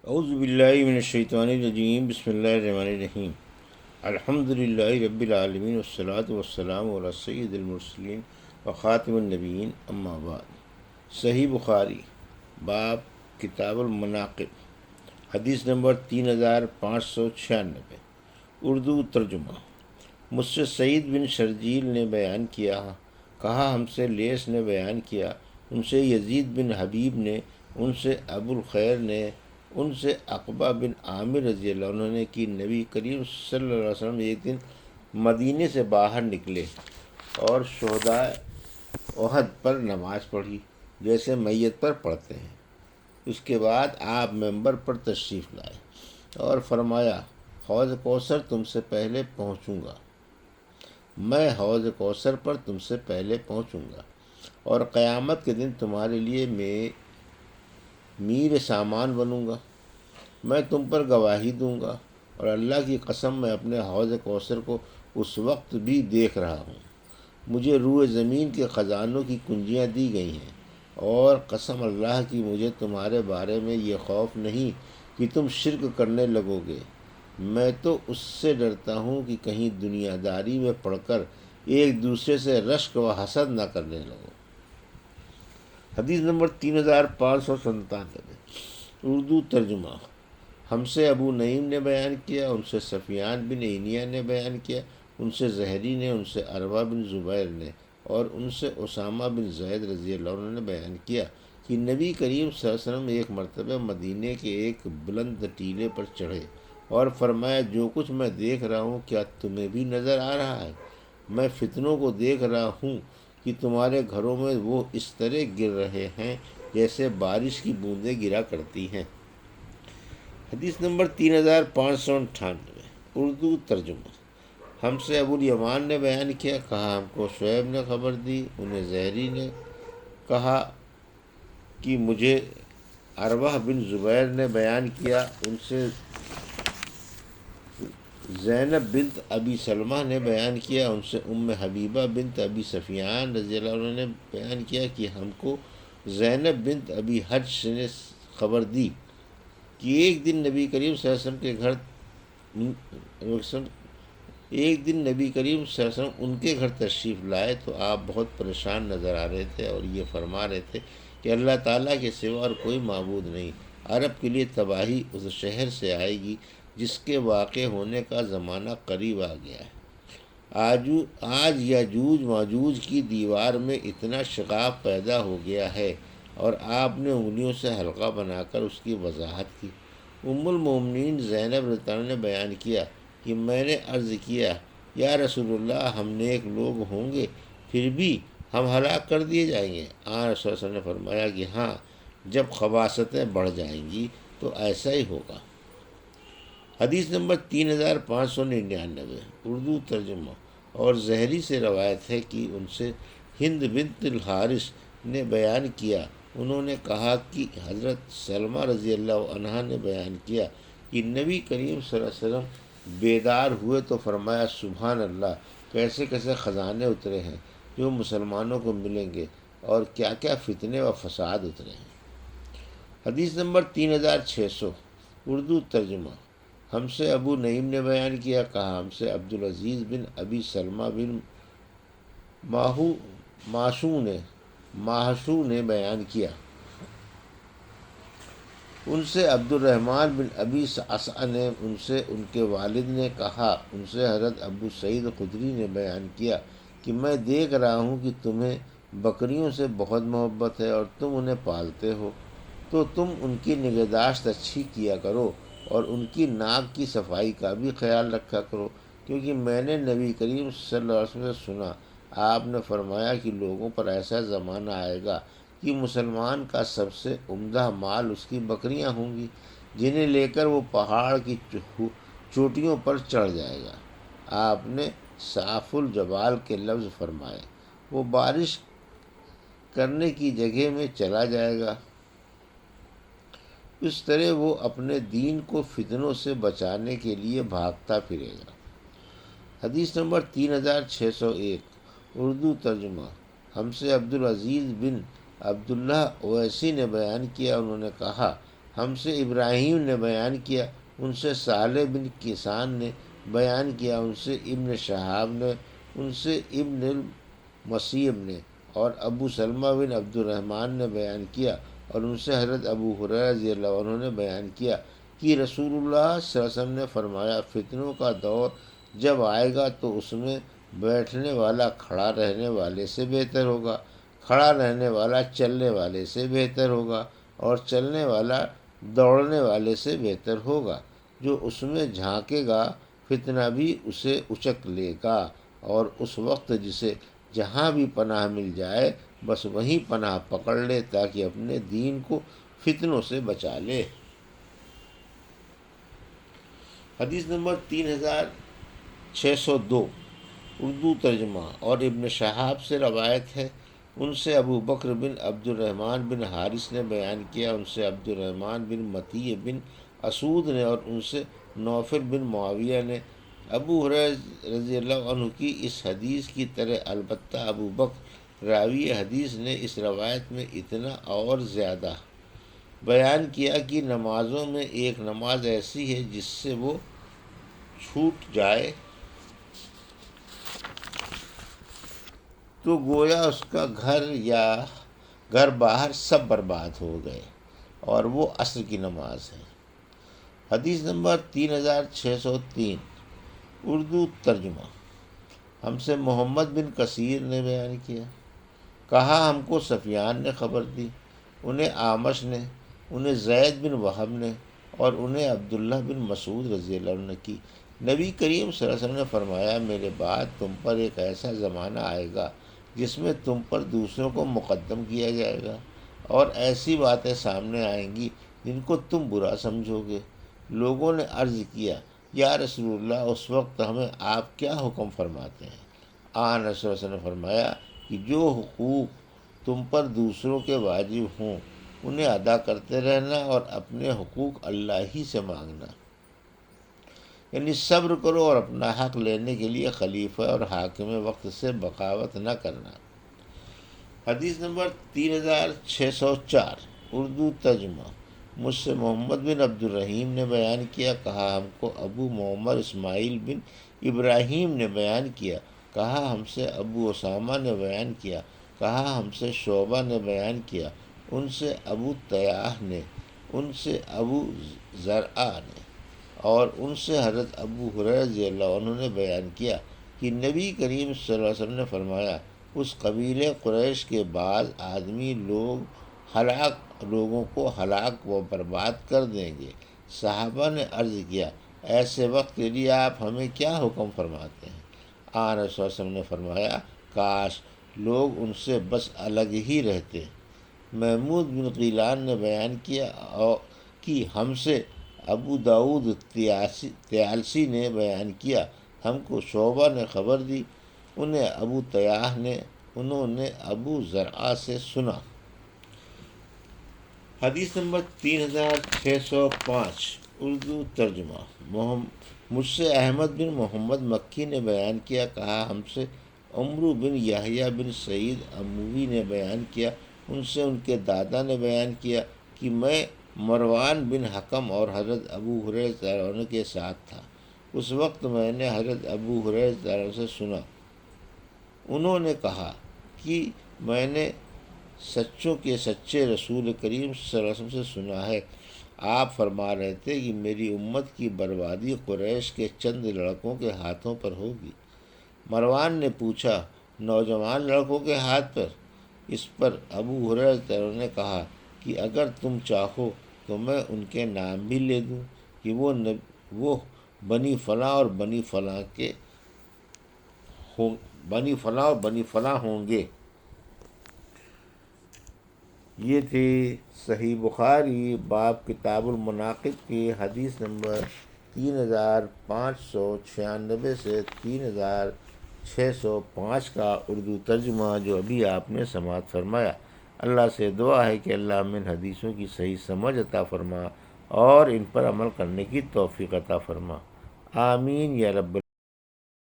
اعوذ باللہ من الشیطان الرجیم، بسم اللہ الرحمن الرحیم۔ الحمد للہ رب العالمین والصلاة والسلام علی سید المرسلین وخاتم النبیین، اما بعد۔ صحیح بخاری، باب کتاب المناقب، حدیث نمبر 3596، اردو ترجمہ۔ مجھ سے سعید بن شرجیل نے بیان کیا، کہا ہم سے لیث نے بیان کیا، ان سے یزید بن حبیب نے، ان سے ابو الخیر نے، ان سے عقبہ بن عامر رضی اللہ عنہ نے کہ نبی کریم صلی اللہ علیہ وسلم ایک دن مدینے سے باہر نکلے اور شہداء احد پر نماز پڑھی جیسے میت پر پڑھتے ہیں۔ اس کے بعد آپ ممبر پر تشریف لائے اور فرمایا، حوض کوثر تم سے پہلے پہنچوں گا، میں حوض کوثر پر تم سے پہلے پہنچوں گا، اور قیامت کے دن تمہارے لیے میں میر سامان بنوں گا، میں تم پر گواہی دوں گا، اور اللہ کی قسم میں اپنے حوض کوثر کو اس وقت بھی دیکھ رہا ہوں۔ مجھے روئے زمین کے خزانوں کی کنجیاں دی گئی ہیں، اور قسم اللہ کی مجھے تمہارے بارے میں یہ خوف نہیں کہ تم شرک کرنے لگو گے، میں تو اس سے ڈرتا ہوں کہ کہیں دنیا داری میں پڑھ کر ایک دوسرے سے رشک و حسد نہ کرنے لگو۔ حدیث نمبر 3597، اردو ترجمہ۔ ہم سے ابو نعیم نے بیان کیا، ان سے سفیان بن عینیہ نے بیان کیا، ان سے زہری نے، ان سے عروہ بن زبیر نے، اور ان سے اسامہ بن زید رضی اللہ عنہ نے بیان کیا کہ نبی کریم صلی اللہ علیہ وسلم ایک مرتبہ مدینے کے ایک بلند ٹیلے پر چڑھے اور فرمایا، جو کچھ میں دیکھ رہا ہوں کیا تمہیں بھی نظر آ رہا ہے؟ میں فتنوں کو دیکھ رہا ہوں کہ تمہارے گھروں میں وہ اس طرح گر رہے ہیں جیسے بارش کی بوندیں گرا کرتی ہیں۔ حدیث نمبر 3598، اردو ترجمہ۔ ہم سے ابو الیمان نے بیان کیا، کہا ہم کو شعیب نے خبر دی، انہیں زہری نے کہا کہ مجھے عروہ بن زبیر نے بیان کیا، ان سے زینب بنت ابی سلمہ نے بیان کیا، ان سے ام حبیبہ بنت ابی سفیان رضی اللہ عنہ نے بیان کیا کہ ہم کو زینب بنت ابی حج نے خبر دی کہ ایک دن نبی کریم صلی اللہ علیہ وسلم کے گھر ان کے گھر تشریف لائے تو آپ بہت پریشان نظر آ رہے تھے اور یہ فرما رہے تھے کہ اللہ تعالیٰ کے سوا اور کوئی معبود نہیں، عرب کے لیے تباہی اس شہر سے آئے گی جس کے واقع ہونے کا زمانہ قریب آ گیا ہے۔ آج یاجوج ماجوج کی دیوار میں اتنا شقاق پیدا ہو گیا ہے، اور آپ نے انگلیوں سے حلقہ بنا کر اس کی وضاحت کی۔ ام المومنین زینب رضی اللہ عنہ نے بیان کیا کہ میں نے عرض کیا، یا رسول اللہ، ہم نیک لوگ ہوں گے پھر بھی ہم ہلاک کر دیے جائیں گے؟ رسول اللہ صلی اللہ علیہ وسلم نے فرمایا کہ ہاں، جب خباثتیں بڑھ جائیں گی تو ایسا ہی ہوگا۔ حدیث نمبر 3599، اردو ترجمہ۔ اور زہری سے روایت ہے کہ ان سے ہند بنت الحارث نے بیان کیا، انہوں نے کہا کہ حضرت سلمہ رضی اللہ عنہ نے بیان کیا کہ نبی کریم صلی اللہ علیہ وسلم بیدار ہوئے تو فرمایا، سبحان اللہ، کیسے کیسے خزانے اترے ہیں جو مسلمانوں کو ملیں گے، اور کیا کیا فتنے و فساد اترے ہیں۔ حدیث نمبر 3600، اردو ترجمہ۔ ہم سے ابو نعیم نے بیان کیا، کہا ہم سے عبدالعزیز بن ابی سلمہ بن ماہشو نے بیان کیا، ان سے عبد الرحمن بن ابی صعصع نے، ان سے ان کے والد نے کہا، ان سے حضرت ابو سعید خدری نے بیان کیا کہ میں دیکھ رہا ہوں کہ تمہیں بکریوں سے بہت محبت ہے اور تم انہیں پالتے ہو، تو تم ان کی نگہداشت اچھی کیا کرو اور ان کی ناک کی صفائی کا بھی خیال رکھا کرو، کیونکہ میں نے نبی کریم صلی اللہ علیہ وسلم سے سنا، آپ نے فرمایا کہ لوگوں پر ایسا زمانہ آئے گا کہ مسلمان کا سب سے عمدہ مال اس کی بکریاں ہوں گی، جنہیں لے کر وہ پہاڑ کی چوٹیوں پر چڑھ جائے گا۔ آپ نے صاف الجبال کے لفظ فرمائے، وہ بارش کرنے کی جگہ میں چلا جائے گا، اس طرح وہ اپنے دین کو فتنوں سے بچانے کے لیے بھاگتا پھرے گا۔ حدیث نمبر 3601، اردو ترجمہ۔ ہم سے عبدالعزیز بن عبداللہ اویسی نے بیان کیا، انہوں نے کہا ہم سے ابراہیم نے بیان کیا، ان سے صالح بن کیسان نے بیان کیا، ان سے ابن شہاب نے، ان سے ابن المسیب نے، اور ابو سلمہ بن عبد الرحمن نے بیان کیا، اور ان سے حضرت ابو ہریرہ رضی اللہ عنہ نے بیان کیا کہ رسول اللہ صلی اللہ علیہ وسلم نے فرمایا، فتنوں کا دور جب آئے گا تو اس میں بیٹھنے والا کھڑا رہنے والے سے بہتر ہوگا، کھڑا رہنے والا چلنے والے سے بہتر ہوگا، اور چلنے والا دوڑنے والے سے بہتر ہوگا۔ جو اس میں جھانکے گا فتنہ بھی اسے اچک لے گا، اور اس وقت جسے جہاں بھی پناہ مل جائے بس وہیں پناہ پکڑ لے تاکہ اپنے دین کو فتنوں سے بچا لے۔ حدیث نمبر 3602 اردو ترجمہ اور ابن شہاب سے روایت ہے، ان سے ابو بکر بن عبد الرحمن بن حارث نے بیان کیا، ان سے عبد الرحمن بن مطیع بن اسود نے، اور ان سے نوفل بن معاویہ نے ابو ہریرہ رضی اللہ عنہ کی اس حدیث کی طرح، البتہ ابو بکر راوی حدیث نے اس روایت میں اتنا اور زیادہ بیان کیا کہ نمازوں میں ایک نماز ایسی ہے جس سے وہ چھوٹ جائے تو گویا اس کا گھر باہر سب برباد ہو گئے، اور وہ عصر کی نماز ہے۔ حدیث نمبر 3603 اردو ترجمہ، ہم سے محمد بن کثیر نے بیان کیا، کہا ہم کو سفیان نے خبر دی، انہیں اعمش نے، انہیں زید بن وہب نے، اور انہیں عبداللہ بن مسعود رضی اللہ عنہ کی، نبی کریم صلی اللہ علیہ وسلم نے فرمایا، میرے بعد تم پر ایک ایسا زمانہ آئے گا جس میں تم پر دوسروں کو مقدم کیا جائے گا، اور ایسی باتیں سامنے آئیں گی جن کو تم برا سمجھو گے۔ لوگوں نے عرض کیا، یا رسول اللہ، اس وقت ہمیں آپ کیا حکم فرماتے ہیں؟ آن رسول اللہ صلی اللہ علیہ وسلم نے فرمایا کہ جو حقوق تم پر دوسروں کے واجب ہوں انہیں ادا کرتے رہنا، اور اپنے حقوق اللہ ہی سے مانگنا، یعنی صبر کرو، اور اپنا حق لینے کے لیے خلیفہ اور حاکم وقت سے بغاوت نہ کرنا۔ حدیث نمبر 3604 اردو ترجمہ، مجھ سے محمد بن عبد الرحیم نے بیان کیا، کہا ہم کو ابو معمر اسماعیل بن ابراہیم نے بیان کیا، کہا ہم سے ابو اسامہ نے بیان کیا، کہا ہم سے شعبہ نے بیان کیا، ان سے ابو طیاح نے، ان سے ابو زرعہ نے، اور ان سے حضرت ابو ہریرہ رضی اللہ عنہ نے بیان کیا کہ نبی کریم صلی اللہ علیہ وسلم نے فرمایا، اس قبیلے قریش کے بعض آدمی لوگوں کو ہلاک و برباد کر دیں گے۔ صحابہ نے عرض کیا، ایسے وقت کے لیے آپ ہمیں کیا حکم فرماتے ہیں؟ آن رسول اللہ صلی اللہ علیہ وسلم نے فرمایا، کاش لوگ ان سے بس الگ ہی رہتے۔ محمود بن غیلان نے بیان کیا کہ ہم سے ابو داؤد طیالسی نے بیان کیا، ہم کو شعبہ نے خبر دی، انہیں ابو طیاح نے، انہوں نے ابو زرعہ سے سنا۔ حدیث نمبر 3605 اردو ترجمہ، مجھ سے احمد بن محمد مکی نے بیان کیا، کہا ہم سے عمرو بن یحییٰ بن سعید اموی نے بیان کیا، ان سے ان کے دادا نے بیان کیا کہ میں مروان بن حکم اور حضرت ابو ہریرہ رضی اللہ عنہ کے ساتھ تھا، اس وقت میں نے حضرت ابو ہریرہ رضی اللہ عنہ سے سنا، انہوں نے کہا کہ میں نے سچوں کے سچے رسول کریم صلی اللہ علیہ وسلم سے سنا ہے، آپ فرما رہے تھے کہ میری امت کی بربادی قریش کے چند لڑکوں کے ہاتھوں پر ہوگی۔ مروان نے پوچھا، نوجوان لڑکوں کے ہاتھ پر؟ اس پر ابو ہریرہ رضی اللہ عنہ نے کہا کہ اگر تم چاہو تو میں ان کے نام بھی لے دوں کہ وہ بنی فلاں اور بنی فلاں اور بنی فلاں ہوں گے۔ یہ تھی صحیح بخاری باب کتاب المناقب کی حدیث نمبر 3596 سے 3605 کا اردو ترجمہ جو ابھی آپ نے سماعت فرمایا۔ اللہ سے دعا ہے کہ اللہ ہمیں ان حدیثوں کی صحیح سمجھ عطا فرما اور ان پر عمل کرنے کی توفیق عطا فرما، آمین یا رب